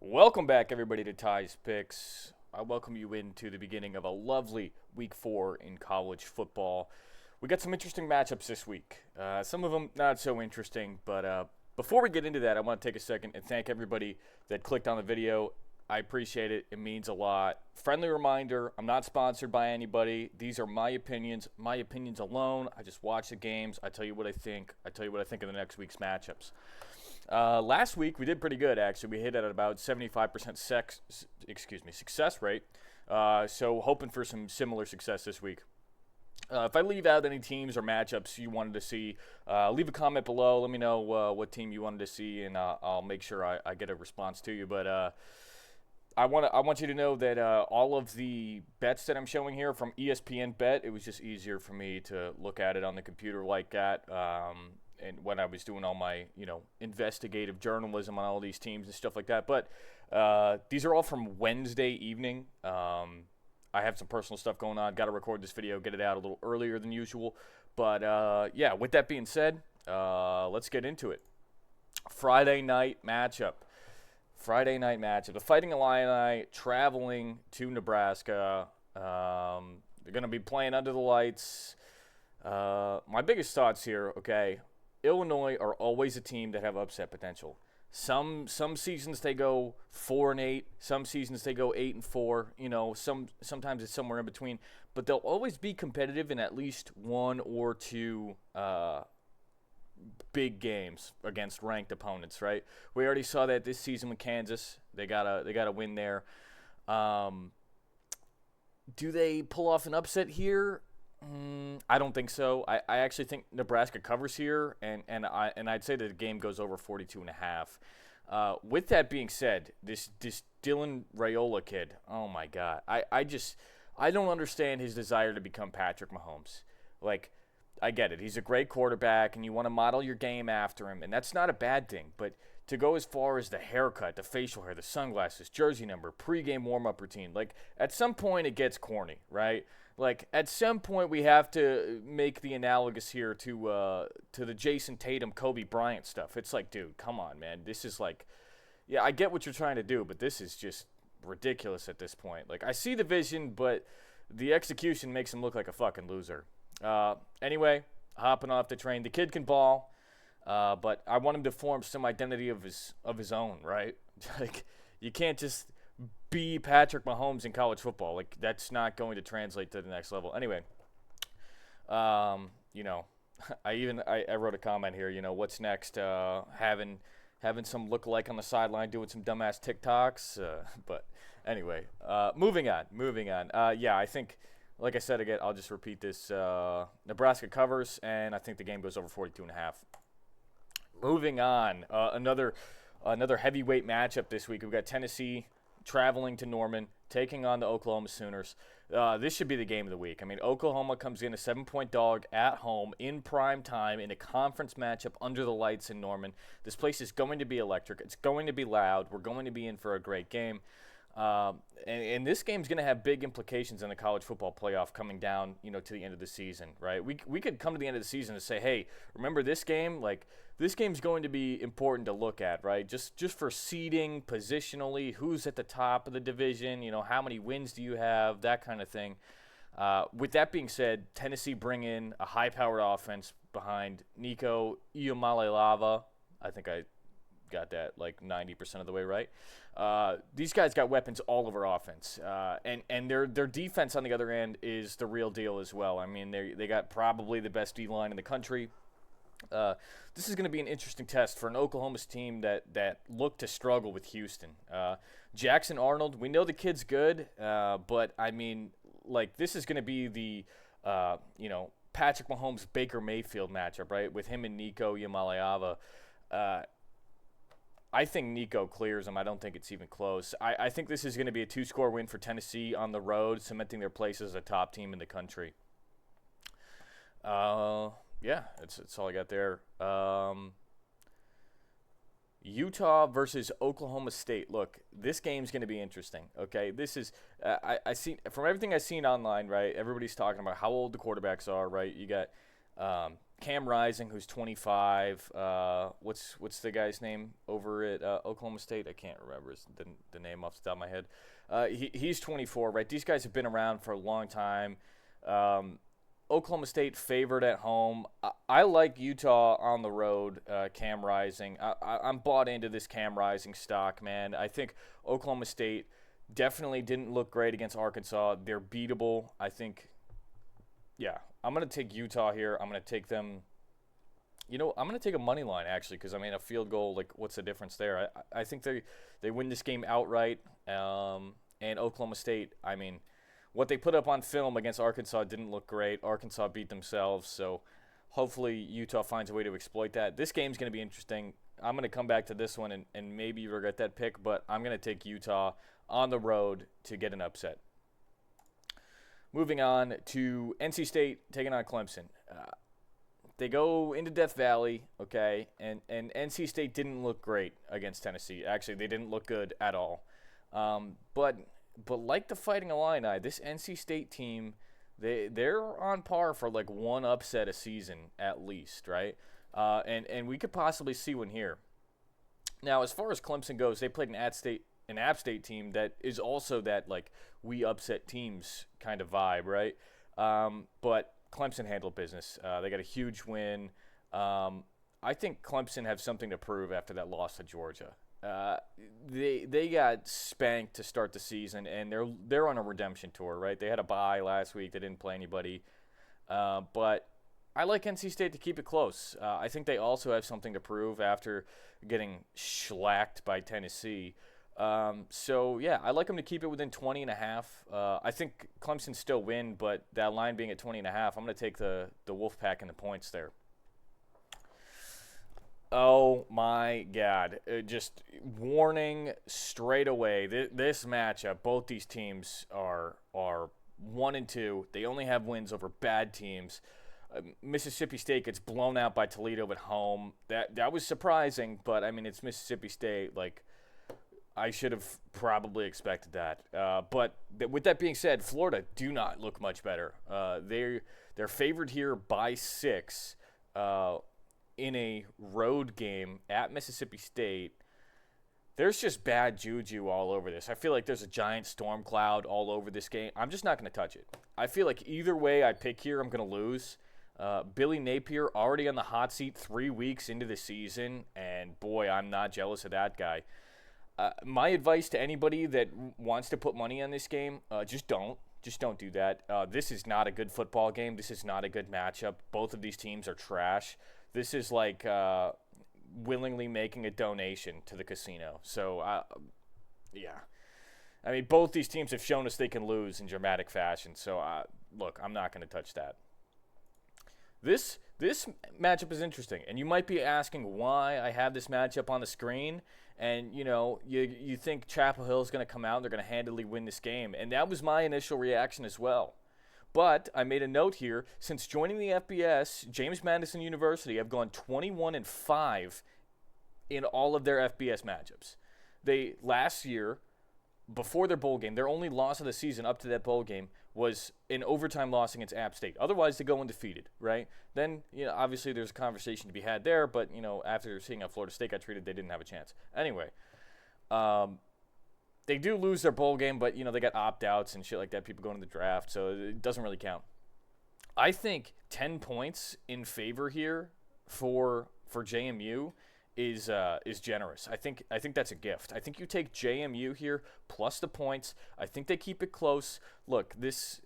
Welcome back, everybody, to Ty's Picks. I welcome you into the beginning of a lovely Week 4 in college football. We got some interesting matchups this week. Some of them not so interesting, but before we get into that, I want to take a second and thank everybody that clicked on the video. I appreciate it. It means a lot. Friendly reminder, I'm not sponsored by anybody. These are my opinions alone. I just watch the games. I tell you what I think. I tell you what I think of the next week's matchups. Last week we did pretty good, actually. We hit at about 75% success rate. So hoping for some similar success this week. If I leave out any teams or matchups you wanted to see, leave a comment below. Let me know what team you wanted to see, and I'll make sure I get a response to you. But I want you to know that all of the bets that I'm showing here from ESPN Bet, it was just easier for me to look at it on the computer like that. And when I was doing all my, investigative journalism on all these teams and stuff like that. But these are all from Wednesday evening. I have some personal stuff going on. Got to record this video, get it out a little earlier than usual. But, yeah, with that being said, let's get into it. Friday night matchup. The Fighting Illini traveling to Nebraska. They're going to be playing under the lights. My biggest thoughts here, okay, Illinois are always a team that have upset potential. Some seasons they go 4-8. Some seasons they go 8-4. Sometimes it's somewhere in between. But they'll always be competitive in at least one or two big games against ranked opponents. Right? We already saw that this season with Kansas. They gotta win there. Do they pull off an upset here? I don't think so. I actually think Nebraska covers here, and I'd say that the game goes over 42.5. With that being said, this Dylan Raiola kid, oh my God, I don't understand his desire to become Patrick Mahomes. Like, I get it. He's a great quarterback, and you want to model your game after him, and that's not a bad thing. But to go as far as the haircut, the facial hair, the sunglasses, jersey number, pregame warm-up routine, like, at some point it gets corny, right? Like, at some point we have to make the analogous here to the Jason Tatum, Kobe Bryant stuff. It's like, dude, come on, man. This is like, yeah, I get what you're trying to do, but this is just ridiculous at this point. Like, I see the vision, but the execution makes him look like a fucking loser. Anyway, hopping off the train. The kid can ball, but I want him to form some identity of his own, right? Like, you can't just be Patrick Mahomes in college football. Like, that's not going to translate to the next level. Anyway, I wrote a comment here. What's next? Having some look-alike on the sideline, doing some dumbass TikToks. But anyway, moving on. Yeah, I think, like I said again, I'll just repeat this. Nebraska covers, and I think the game goes over 42.5. Moving on, another heavyweight matchup this week. We've got Tennessee traveling to Norman, taking on the Oklahoma Sooners. This should be the game of the week. I mean, Oklahoma comes in a 7-point dog at home in prime time in a conference matchup under the lights in Norman. This place is going to be electric. It's going to be loud. We're going to be in for a great game. And this game's going to have big implications in the college football playoff coming down, to the end of the season, right? We could come to the end of the season and say, hey, remember this game? Like, this game's going to be important to look at, right? Just for seeding, positionally, who's at the top of the division, how many wins do you have, that kind of thing. With that being said, Tennessee bring in a high-powered offense behind Nico Iamaleava. I think I got that like 90% of the way right. These guys got weapons all over offense, and their defense on the other end is the real deal as well. I mean, they got probably the best D-line in the country. This is going to be an interesting test for an Oklahoma team that looked to struggle with Houston. Jackson Arnold, we know the kid's good, but I mean, like, this is going to be the Patrick Mahomes Baker Mayfield matchup, right? With him and Nico Iamaleava. I think Nico clears him. I don't think it's even close. I think this is going to be a 2-score win for Tennessee on the road, cementing their place as a top team in the country. Yeah, that's all I got there. Utah versus Oklahoma State. Look, this game's going to be interesting, okay? This is I from everything I've seen online, right, everybody's talking about how old the quarterbacks are, right? You got Cam Rising, who's 25. What's the guy's name over at Oklahoma State? I can't remember the name off the top of my head. He's 24, right? These guys have been around for a long time. Oklahoma State favored at home. I like Utah on the road, Cam Rising. I'm bought into this Cam Rising stock, man. I think Oklahoma State definitely didn't look great against Arkansas. They're beatable. I think, yeah, I'm going to take Utah here. I'm going to take them. I'm going to take a money line, actually, because, a field goal, like, what's the difference there? I think they win this game outright. And Oklahoma State, what they put up on film against Arkansas didn't look great. Arkansas beat themselves, so hopefully Utah finds a way to exploit that. This game's going to be interesting. I'm going to come back to this one and maybe regret that pick, but I'm going to take Utah on the road to get an upset. Moving on to NC State taking on Clemson. They go into Death Valley, okay, and NC State didn't look great against Tennessee. Actually, they didn't look good at all. But like the Fighting Illini, this NC State team, they're on par for like one upset a season at least, right? And we could possibly see one here. Now, as far as Clemson goes, they played an App State team that is also that like we upset teams kind of vibe, right? But Clemson handled business. They got a huge win. I think Clemson have something to prove after that loss to Georgia. They got spanked to start the season, and they're on a redemption tour, right? They had a bye last week. They didn't play anybody. But I like NC State to keep it close. I think they also have something to prove after getting shellacked by Tennessee. So, yeah, I like them to keep it within 20.5. I think Clemson still win, but that line being at 20.5, I'm going to take the Wolfpack and the points there. Oh, my God. Just warning straight away. This matchup, both these teams are 1-2. They only have wins over bad teams. Mississippi State gets blown out by Toledo at home. That was surprising, but, it's Mississippi State. Like, I should have probably expected that. But with that being said, Florida do not look much better. They're favored here by 6. In a road game at Mississippi State. There's just bad juju all over this. I feel like there's a giant storm cloud all over this game. I'm just not going to touch it. I feel like either way I pick here, I'm going to lose. Billy Napier already on the hot seat 3 weeks into the season, and boy, I'm not jealous of that guy. My advice to anybody that wants to put money on this game, just don't. Just don't do that. This is not a good football game. This is not a good matchup. Both of these teams are trash. This is like willingly making a donation to the casino. So, yeah. Both these teams have shown us they can lose in dramatic fashion. So, look, I'm not going to touch that. This matchup is interesting. And you might be asking why I have this matchup on the screen. And, you think Chapel Hill is going to come out and they're going to handily win this game. And that was my initial reaction as well. But I made a note here. Since joining the FBS, James Madison University have gone 21-5 in all of their FBS matchups. They last year, before their bowl game, their only loss of the season up to that bowl game was an overtime loss against App State. Otherwise, they go undefeated, right? Then, obviously there's a conversation to be had there. But after seeing how Florida State got treated, they didn't have a chance. Anyway. They do lose their bowl game, but, they got opt-outs and shit like that, people going to the draft, so it doesn't really count. I think 10 points in favor here for JMU is generous. I think that's a gift. I think you take JMU here plus the points. I think they keep it close. Look, this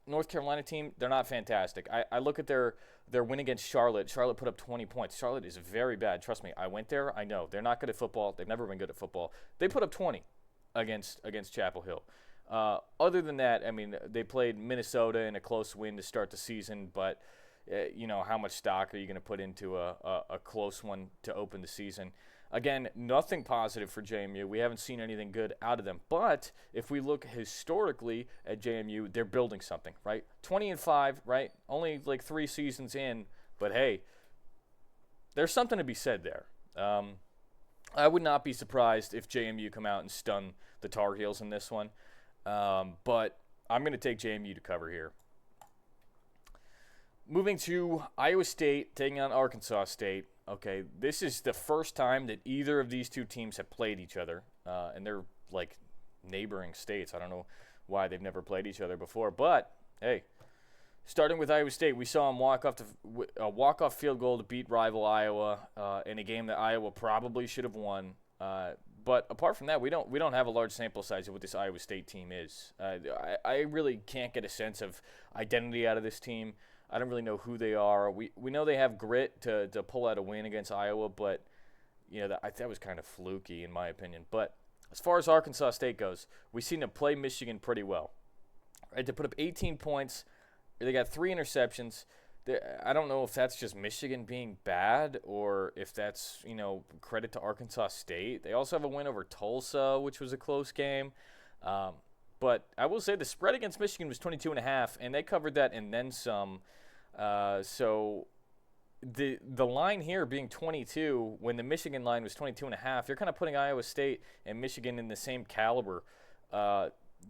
North Carolina team, they're not fantastic. I look at their win against Charlotte. Charlotte put up 20 points. Charlotte is very bad. Trust me, I went there. I know. They're not good at football. They've never been good at football. They put up 20 against Chapel Hill. Other than that, they played Minnesota in a close win to start the season, but how much stock are you going to put into a close one to open the season? Again, nothing positive for JMU. We haven't seen anything good out of them. But if we look historically at JMU, they're building something, right? 20-5, right? Only like 3 seasons in. But, hey, there's something to be said there. I would not be surprised if JMU come out and stun the Tar Heels in this one. But I'm going to take JMU to cover here. Moving to Iowa State taking on Arkansas State. Okay, this is the first time that either of these two teams have played each other, and they're like neighboring states. I don't know why they've never played each other before, but hey, starting with Iowa State, we saw them walk off a walk-off field goal to beat rival Iowa in a game that Iowa probably should have won. But apart from that, we don't have a large sample size of what this Iowa State team is. I really can't get a sense of identity out of this team. I don't really know who they are. We know they have grit to pull out a win against Iowa, but that was kind of fluky in my opinion. But as far as Arkansas State goes, we've seen them play Michigan pretty well. Right, to put up 18 points, they got 3 interceptions. I don't know if that's just Michigan being bad or if that's, credit to Arkansas State. They also have a win over Tulsa, which was a close game. But I will say the spread against Michigan was 22.5, and they covered that and then some. So the line here being 22, when the Michigan line was 22.5, you're kind of putting Iowa State and Michigan in the same caliber.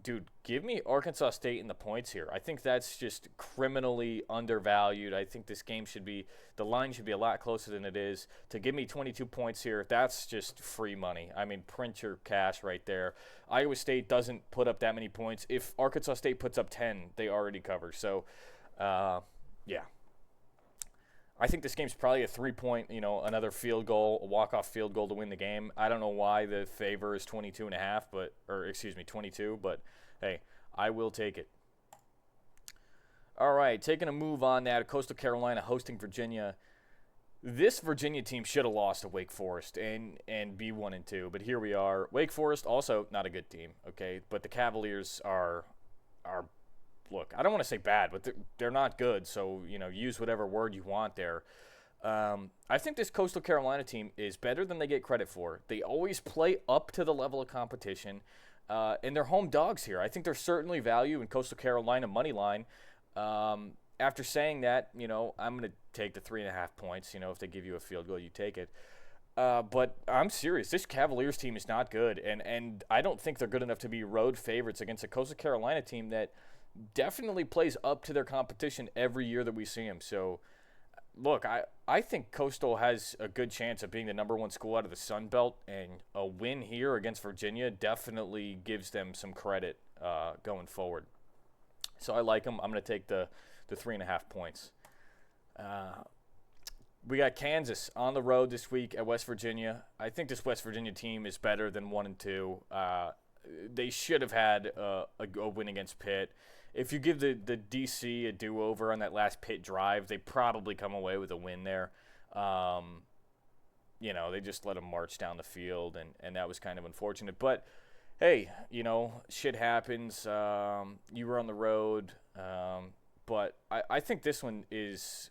Dude, give me Arkansas State in the points here. I think that's just criminally undervalued. I think this game the line should be a lot closer than it is. To give me 22 points here, that's just free money. I mean, print your cash right there. Iowa State doesn't put up that many points. If Arkansas State puts up 10, they already cover. So, yeah. I think this game's probably a 3-point, another field goal, a walk-off field goal to win the game. I don't know why the favor is 22, but hey, I will take it. All right, taking a move on that, Coastal Carolina hosting Virginia. This Virginia team should have lost to Wake Forest and be 1-2, but here we are. Wake Forest also not a good team, okay? But the Cavaliers are look, I don't want to say bad, but they're not good, so, use whatever word you want there. I think this Coastal Carolina team is better than they get credit for. They always play up to the level of competition, and they're home dogs here. I think there's certainly value in Coastal Carolina money line. After saying that, I'm going to take the 3.5 points. If they give you a field goal, you take it. But I'm serious. This Cavaliers team is not good, and I don't think they're good enough to be road favorites against a Coastal Carolina team that definitely plays up to their competition every year that we see them. So, look, I think Coastal has a good chance of being the number 1 school out of the Sun Belt, and a win here against Virginia definitely gives them some credit going forward. So I like them. I'm going to take the 3.5 points. We got Kansas on the road this week at West Virginia. I think this West Virginia team is better than 1-2. They should have had a win against Pitt. If you give the DC a do-over on that last Pitt drive, they probably come away with a win there. They just let them march down the field, and that was kind of unfortunate. But, hey, shit happens. You were on the road. But I think this one is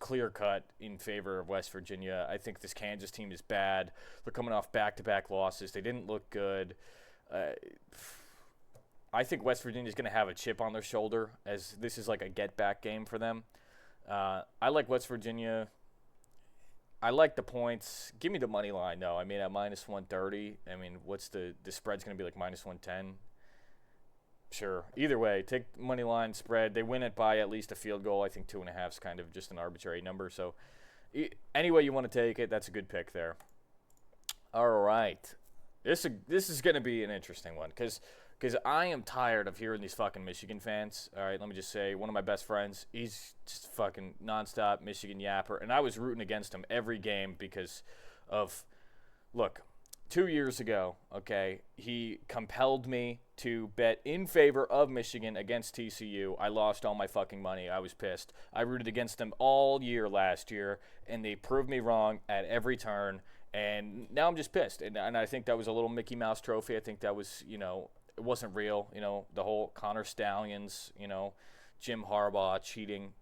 clear-cut in favor of West Virginia. I think this Kansas team is bad. They're coming off back-to-back losses. They didn't look good. I think West Virginia is going to have a chip on their shoulder, as this is like a get-back game for them. I like West Virginia. I like the points. Give me the money line, though. I mean, at minus 130. I mean, what's the spread's going to be like minus 110? Sure. Either way, take money line spread. They win it by at least a field goal. I think 2.5 is kind of just an arbitrary number. So any way you want to take it, that's a good pick there. All right. This is going to be an interesting one because I am tired of hearing these fucking Michigan fans. All right, let me just say, one of my best friends, he's just fucking nonstop Michigan yapper, and I was rooting against him every game because of, look, 2 years ago, okay, he compelled me to bet in favor of Michigan against TCU. I lost all my fucking money. I was pissed. I rooted against them all year last year, and they proved me wrong at every turn, and now I'm just pissed. And I think that was a little Mickey Mouse trophy. I think that was, it wasn't real, the whole Connor Stallions, Jim Harbaugh cheating,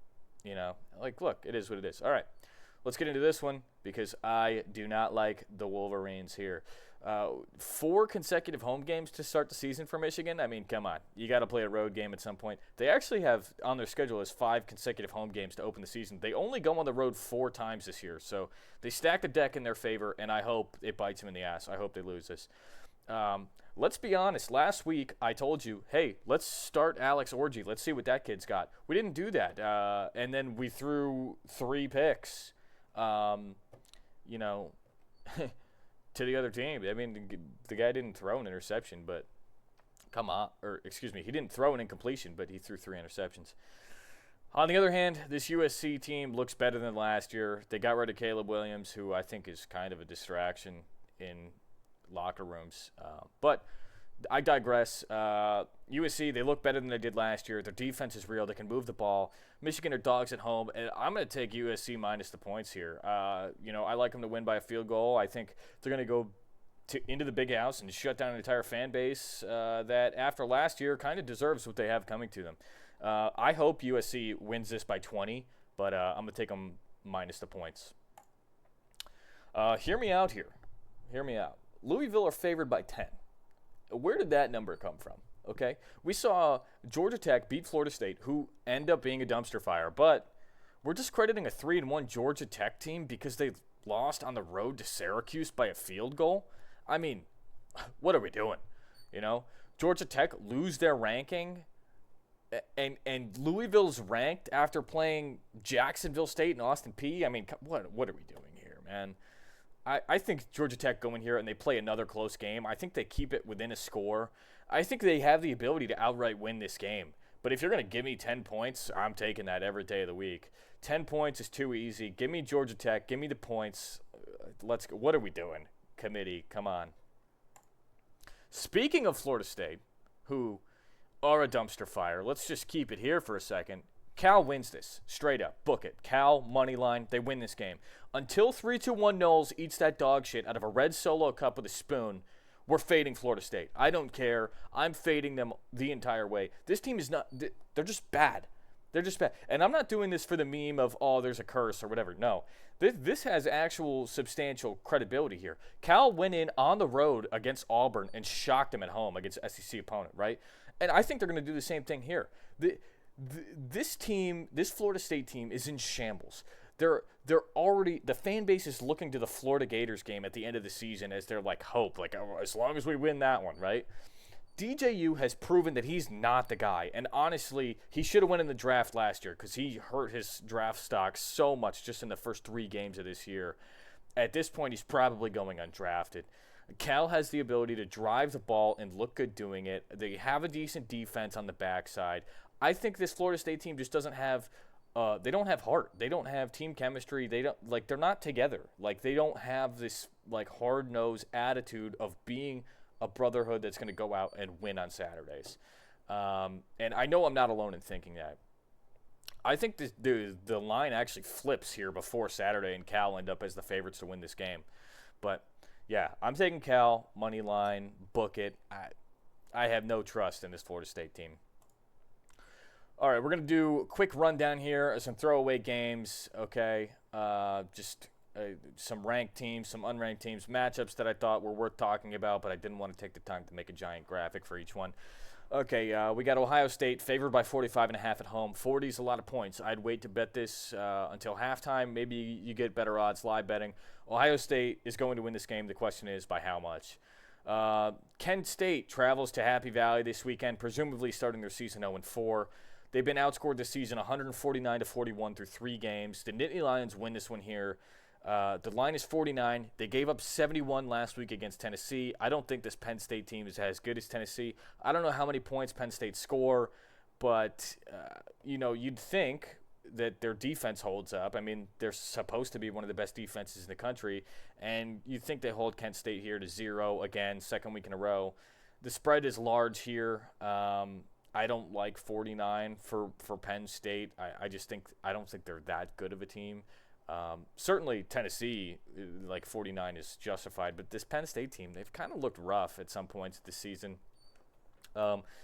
look, it is what it is. All right, let's get into this one because I do not like the Wolverines here. 4 consecutive home games to start the season for Michigan. I mean, come on. You got to play a road game at some point. They actually have on their schedule is 5 consecutive home games to open the season. They only go on the road 4 times this year. So they stack the deck in their favor, and I hope it bites them in the ass. I hope they lose this. Let's be honest. Last week, I told you, hey, let's start Alex Orji. Let's see what that kid's got. We didn't do that. And then we threw 3 picks, you know, to the other team. I mean, the guy didn't throw an interception, but come on. Or, excuse me, he didn't throw an incompletion, but he threw 3 interceptions. On the other hand, this USC team looks better than last year. They got rid of Caleb Williams, who I think is kind of a distraction in locker rooms. But I digress. USC, they look better than they did last year. Their defense is real. They can move the ball. Michigan are dogs at home, and I'm going to take USC minus the points here. I like them to win by a field goal. I think they're going to go into the big house and shut down an entire fan base that after last year kind of deserves what they have coming to them. I hope USC wins this by 20, but I'm going to take them minus the points. Hear me out here. Hear me out. Louisville are favored by 10. Where did that number come from? Okay, we saw Georgia Tech beat Florida State, who end up being a dumpster fire, but we're discrediting a 3-1 Georgia Tech team because they lost on the road to Syracuse by a field goal. I mean, what are we doing? Georgia Tech lose their ranking, and Louisville's ranked after playing Jacksonville State and Austin Peay. I mean, what are we doing here, man? I think Georgia Tech go in here and they play another close game. I think they keep it within a score. I think they have the ability to outright win this game. But if you're going to give me 10 points, I'm taking that every day of the week. 10 points is too easy. Give me Georgia Tech. Give me the points. Let's go. What are we doing? Committee, come on. Speaking of Florida State, who are a dumpster fire, let's just keep it here for a second. Cal wins this. Straight up. Book it. Cal, money line. They win this game. Until 3-2-1 Knowles eats that dog shit out of a red Solo cup with a spoon, we're fading Florida State. I don't care. I'm fading them the entire way. This team is not – they're just bad. They're just bad. And I'm not doing this for the meme of, oh, there's a curse or whatever. No. This has actual substantial credibility here. Cal went in on the road against Auburn and shocked them at home against an SEC opponent, right? And I think they're going to do the same thing here. This team, this Florida State team, is in shambles. They're already, the fan base is looking to the Florida Gators game at the end of the season as their hope, as long as we win that one, right? DJU has proven that he's not the guy, and honestly, he should have won in the draft last year because he hurt his draft stock so much just in the first 3 games of this year. At this point, he's probably going undrafted. Cal has the ability to drive the ball and look good doing it. They have a decent defense on the backside. I think this Florida State team just doesn't have they don't have heart. They don't have team chemistry. They're not together. They don't have this hard-nosed attitude of being a brotherhood that's going to go out and win on Saturdays. And I know I'm not alone in thinking that. I think the line actually flips here before Saturday, and Cal end up as the favorites to win this game. But yeah, I'm taking Cal, money line, book it. I have no trust in this Florida State team. All right, we're going to do a quick rundown here, some throwaway games, okay? Some ranked teams, some unranked teams, matchups that I thought were worth talking about, but I didn't want to take the time to make a giant graphic for each one. Okay, we got Ohio State favored by 45.5 at home. 40 is a lot of points. I'd wait to bet this until halftime. Maybe you get better odds live betting. Ohio State is going to win this game. The question is by how much. Kent State travels to Happy Valley this weekend, presumably starting their season 0-4. They've been outscored this season 149-41 through 3 games. The Nittany Lions win this one here. The line is 49. They gave up 71 last week against Tennessee. I don't think this Penn State team is as good as Tennessee. I don't know how many points Penn State score, but, you'd think that their defense holds up. I mean, they're supposed to be one of the best defenses in the country, and you'd think they hold Kent State here to 0 again, second week in a row. The spread is large here. I don't like 49 for Penn State. I don't think they're that good of a team. Certainly Tennessee, 49 is justified, but this Penn State team, they've kind of looked rough at some points this season.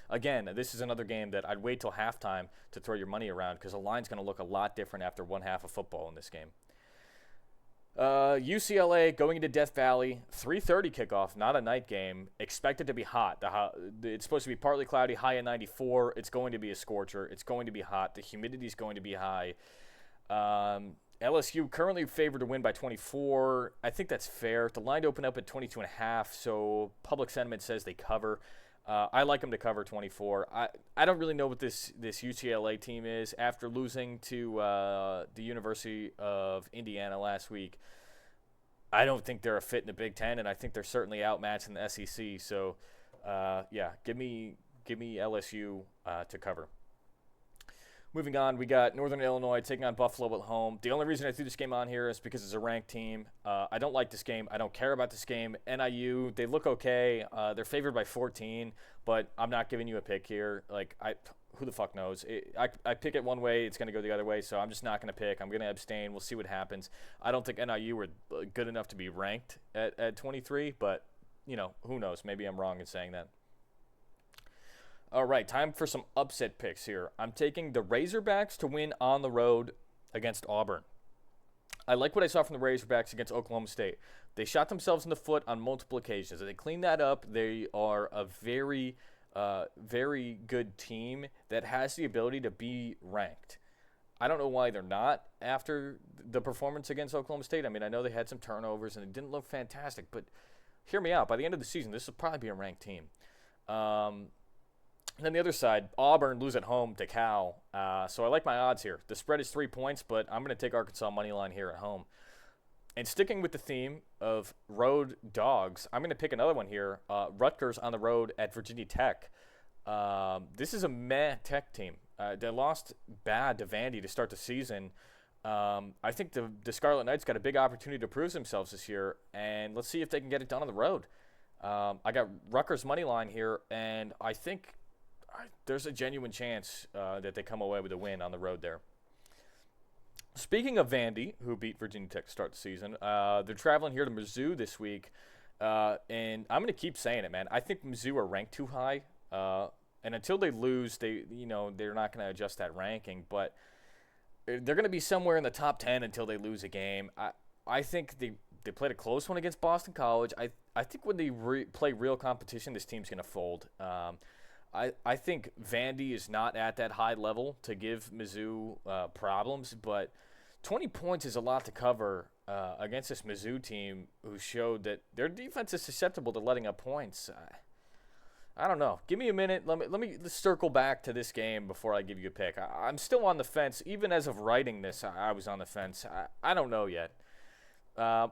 Again, this is another game that I'd wait till halftime to throw your money around because the line's going to look a lot different after one half of football in this game. UCLA going into Death Valley, 3:30 kickoff, not a night game. Expected to be hot. It's supposed to be partly cloudy, high of 94. It's going to be a scorcher. It's going to be hot. The humidity is going to be high. LSU currently favored to win by 24. I think that's fair. The line opened up at 22.5, so public sentiment says they cover. I like them to cover 24. I don't really know what this UCLA team is after losing to the University of Indiana last week. I don't think they're a fit in the Big Ten, and I think they're certainly outmatched in the SEC. So, yeah, give me LSU to cover. Moving on, we got Northern Illinois taking on Buffalo at home. The only reason I threw this game on here is because it's a ranked team. I don't like this game. I don't care about this game. NIU, they look okay. They're favored by 14, but I'm not giving you a pick here. Who the fuck knows? I pick it one way, it's going to go the other way, so I'm just not going to pick. I'm going to abstain. We'll see what happens. I don't think NIU were good enough to be ranked at 23, but, who knows? Maybe I'm wrong in saying that. All right, time for some upset picks here. I'm taking the Razorbacks to win on the road against Auburn. I like what I saw from the Razorbacks against Oklahoma State. They shot themselves in the foot on multiple occasions. If they clean that up, they are a very, very good team that has the ability to be ranked. I don't know why they're not after the performance against Oklahoma State. I mean, I know they had some turnovers and it didn't look fantastic, but hear me out. By the end of the season, this will probably be a ranked team. And then the other side, Auburn lose at home to Cal. So I like my odds here. The spread is 3 points, but I'm going to take Arkansas money line here at home. And sticking with the theme of road dogs, I'm going to pick another one here. Rutgers on the road at Virginia Tech. This is a meh Tech team. They lost bad to Vandy to start the season. I think the Scarlet Knights got a big opportunity to prove themselves this year, and let's see if they can get it done on the road. I got Rutgers money line here, and I think there's a genuine chance that they come away with a win on the road there. Speaking of Vandy, who beat Virginia Tech to start the season, they're traveling here to Mizzou this week, and I'm going to keep saying it, man. I think Mizzou are ranked too high, and until they lose, they're not going to adjust that ranking, but they're going to be somewhere in the top 10 until they lose a game. I think they played a close one against Boston College. I think when they play real competition, this team's going to fold. I think Vandy is not at that high level to give Mizzou problems, but 20 points is a lot to cover against this Mizzou team who showed that their defense is susceptible to letting up points. I don't know. Give me a minute. Let me circle back to this game before I give you a pick. I'm still on the fence. Even as of writing this, I was on the fence. I don't know yet.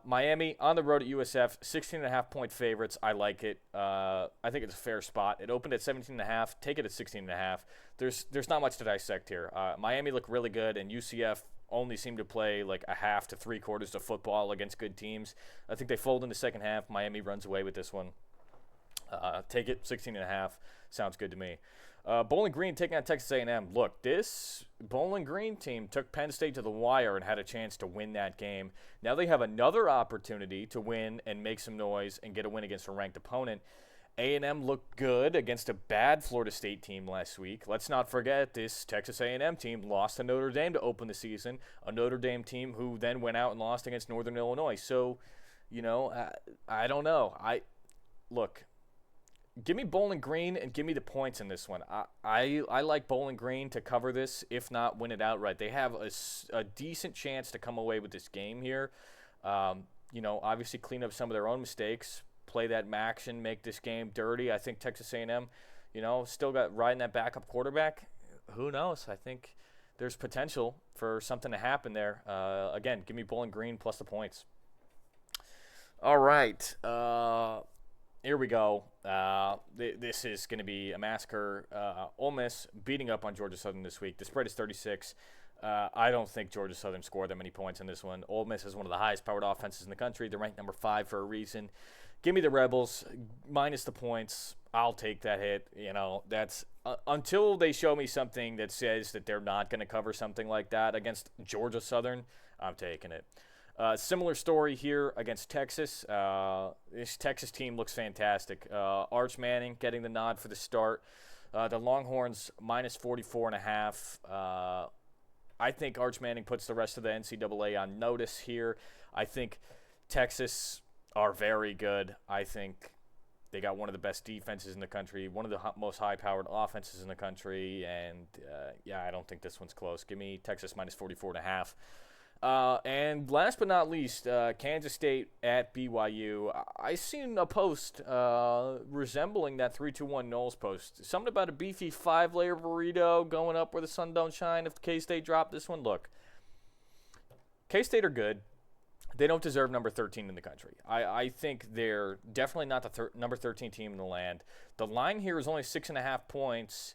Miami on the road at USF, 16.5 point favorites. I like it. I think it's a fair spot. It opened at 17.5. Take it at 16.5. There's not much to dissect here. Miami looked really good, and UCF only seemed to play like a half to 3/4 of football against good teams. I think they fold in the second half. Miami runs away with this one. Take it 16.5. Sounds good to me. Bowling Green taking on Texas A&M. Look, this Bowling Green team took Penn State to the wire and had a chance to win that game. Now they have another opportunity to win and make some noise and get a win against a ranked opponent. A&M looked good against a bad Florida State team last week. Let's not forget this Texas A&M team lost to Notre Dame to open the season, a Notre Dame team who then went out and lost against Northern Illinois. So, I don't know. Look. Give me Bowling Green and give me the points in this one. I like Bowling Green to cover this, if not win it outright. They have a decent chance to come away with this game here. Obviously clean up some of their own mistakes, play that action, make this game dirty. I think Texas A&M, still got riding that backup quarterback. Who knows? I think there's potential for something to happen there. Again, give me Bowling Green plus the points. All right. Here we go. This is going to be a massacre. Ole Miss beating up on Georgia Southern this week. The spread is 36. I don't think Georgia Southern scored that many points in this one. Ole Miss is one of the highest-powered offenses in the country. They're ranked number 5 for a reason. Give me the Rebels minus the points. I'll take that hit. That's until they show me something that says that they're not going to cover something like that against Georgia Southern, I'm taking it. Similar story here against Texas. This Texas team looks fantastic. Arch Manning getting the nod for the start. The Longhorns minus 44.5. I think Arch Manning puts the rest of the NCAA on notice here. I think Texas are very good. I think they got one of the best defenses in the country, one of the most high-powered offenses in the country, and I don't think this one's close. Give me Texas minus 44.5. And last but not least, Kansas State at BYU. I seen a post resembling that 3-2-1 Knowles post. Something about a beefy 5-layer burrito going up where the sun don't shine if K-State dropped this one. Look, K-State are good. They don't deserve number 13 in the country. I think they're definitely not the number 13 team in the land. The line here is only 6.5 points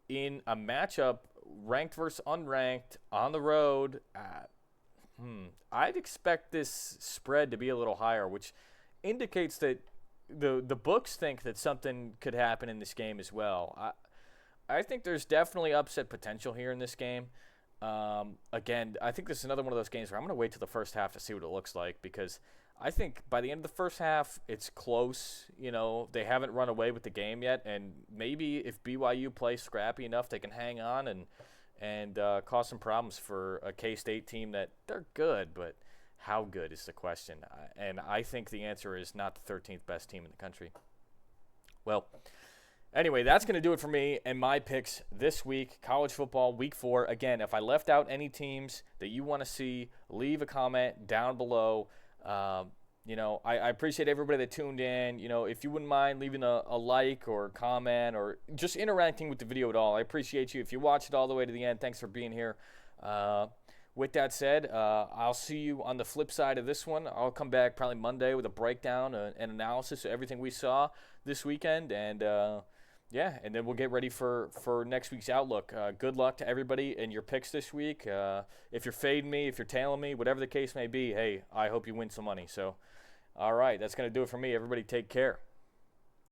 in a matchup ranked versus unranked on the road. I'd expect this spread to be a little higher, which indicates that the books think that something could happen in this game as well. I think there's definitely upset potential here in this game. Again, I think this is another one of those games where I'm going to wait till the first half to see what it looks like, because I think by the end of the first half, it's close. You know, they haven't run away with the game yet, and maybe if BYU plays scrappy enough, they can hang on and cause some problems for a K-State team that they're good, but how good is the question. And I think the answer is not the 13th best team in the country. Well, anyway, that's going to do it for me and my picks this week. College football, week 4. Again, if I left out any teams that you want to see, leave a comment down below. I appreciate everybody that tuned in. If you wouldn't mind leaving a like or comment or just interacting with the video at all, I appreciate you. If you watched it all the way to the end, thanks for being here. With that said, I'll see you on the flip side of this one. I'll come back probably Monday with a breakdown and analysis of everything we saw this weekend, and and then we'll get ready for next week's outlook. Good luck to everybody in your picks this week. If you're fading me, if you're tailing me, whatever the case may be, hey, I hope you win some money. So, all right, that's going to do it for me. Everybody take care.